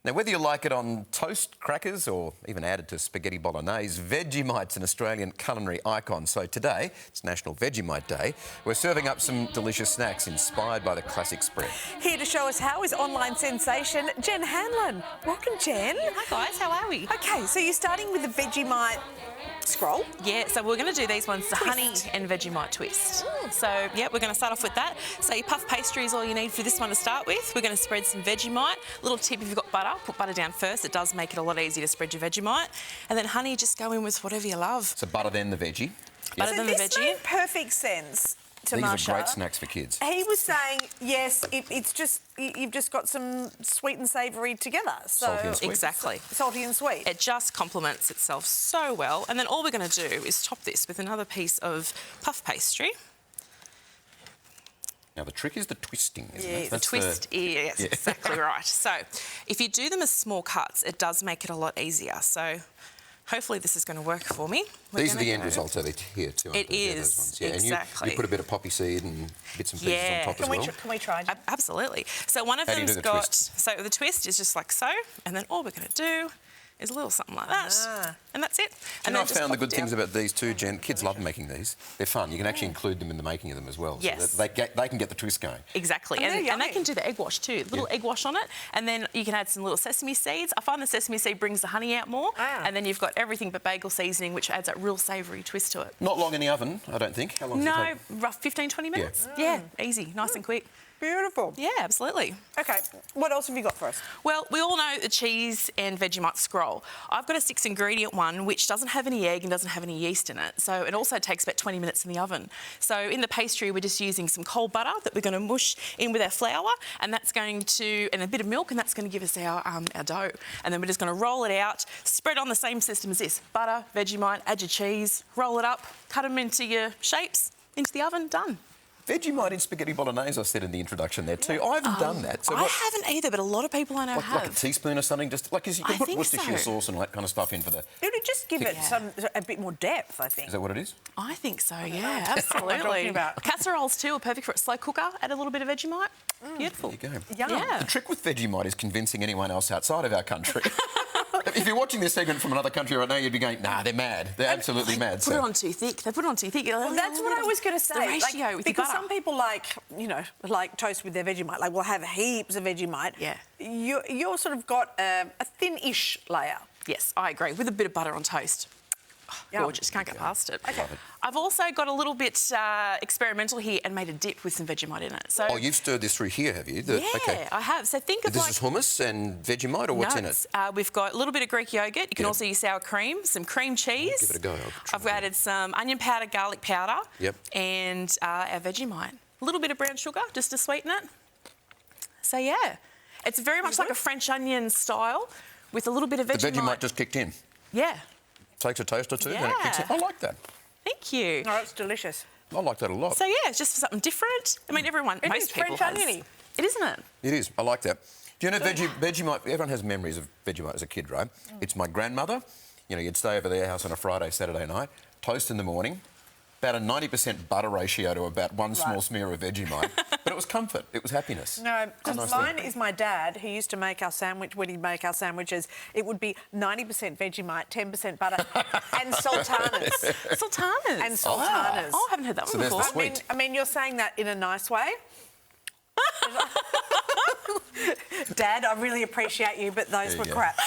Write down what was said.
Now, whether you like it on toast, crackers or even added to spaghetti bolognese, Vegemite's an Australian culinary icon. So today, it's National Vegemite Day. We're serving up some delicious snacks inspired by the classic spread. Here to show us how is online sensation Jen Hanlon. Welcome, Jen. Hi guys, how are we? Okay, so you're starting with the Vegemite scroll. Yeah, so we're going to do these ones, the honey and Vegemite twist. So, yeah, we're going to start off with that. So your puff pastry is all you need for this one to start with. We're going to spread some Vegemite. Little tip, if you've got butter, put butter down first. It does make it a lot easier to spread your Vegemite. And then honey, just go in with whatever you love. So butter then the veggie. Butter then the This veggie. made perfect sense to These Marsha. are great snacks for kids. He was saying, yes, it's just, you've just got some sweet and savoury together. So Salty and sweet. Exactly. Salty and sweet. It just complements itself so well. And then all we're going to do is top this with another piece of puff pastry. Now, the trick is the twisting, isn't Yeah, it? The twist is exactly right. So if you do them as small cuts, it does make it a lot easier. So hopefully this is going to work for me. These are the end results of it here too. It Yeah, is, those ones. Yeah, exactly. And you put a bit of poppy seed and bits and pieces on top as well. Can we try, Jen? Absolutely. So one of How do you them's do the got... twist? So the twist is just like so, and then all we're going to do is a little something like that, and that's it. And I found the good things about these too, Jen. Kids love making these. They're fun. You can actually include them in the making of them as well. Yes. So that they can get the twist going. Exactly. And And they're they can do the egg wash too. Little egg wash on it. And then you can add some little sesame seeds. I find the sesame seed brings the honey out more. And then you've got everything but bagel seasoning, which adds that real savoury twist to it. Not long in the oven, I don't think. How long does it No, take? rough 15, 20 minutes. Yeah, easy, nice and quick. Beautiful. Yeah, absolutely. Okay, what else have you got for us? Well, we all know the cheese and Vegemite scroll. I've got a 6-ingredient one which doesn't have any egg and doesn't have any yeast in it. So it also takes about 20 minutes in the oven. So in the pastry, we're just using some cold butter that we're going to mush in with our flour, and that's going to, and a bit of milk, and that's going to give us our dough. And then we're just going to roll it out, spread on the same system as this. Butter, Vegemite, add your cheese, roll it up, cut them into your shapes, into the oven, done. Vegemite in spaghetti bolognese, I said in the introduction there too. I haven't done that. So I haven't either, but a lot of people I know have. like a teaspoon or something, just like, 'cause you can I put think Worcestershire so. sauce and all that kind of stuff in for the... It would just give it a bit more depth, I think. Is that what it is? I think so, yeah, What am I talking absolutely. about? Casseroles too are perfect for it. Slow cooker, add a little bit of Vegemite. Beautiful. There you go. Yum. Yeah. The trick with Vegemite is convincing anyone else outside of our country. If you're watching this segment from another country right now, you'd be going, nah, they're mad. They're absolutely mad. Put it on too thick. They put it on too thick. Well, that's what I was going to say. The ratio with because your butter. some people like toast with their Vegemite. Like, we'll have heaps of Vegemite. Yeah. You're sort of got a thin-ish layer. Yes, I agree. With a bit of butter on toast. Yum. Gorgeous. Can't go past it. Okay. I've also got a little bit experimental here and made a dip with some Vegemite in it. So Oh, you've stirred this through here, have you? yeah, Okay. I have. So think of This like... is hummus and Vegemite, or what's in it? We've got a little bit of Greek yogurt. You can Yep. also use sour cream, some cream cheese. Give it a go. I've added some onion powder, garlic powder. Yep. And our Vegemite. A little bit of brown sugar just to sweeten it. So yeah, it's very much like a French onion style with a little bit of Vegemite. The Vegemite just kicked in. Yeah. Takes a toast or two, then it kicks in. Yeah. I like that. Thank you. Oh, it's delicious. I like that a lot. So yeah, it's just something different. I mean, most people French oniony. It isn't it? It is. I like that. Do you know Vegemite? Everyone has memories of Vegemite as a kid, right? It's my grandmother. You know, you'd stay over their house on a Friday, Saturday night, toast in the morning, about a 90% butter ratio to about one small smear of Vegemite. But it was comfort. It was happiness. No, because Nice mine thing. is my dad, who used to make our sandwich. When he'd make our sandwiches, it would be 90% Vegemite, 10% butter, and sultanas. Sultanas. And sultanas. Oh, I haven't heard that So one there's the before. sweet. I mean, you're saying that in a nice way. Dad, I really appreciate you, but those There were you go. crap.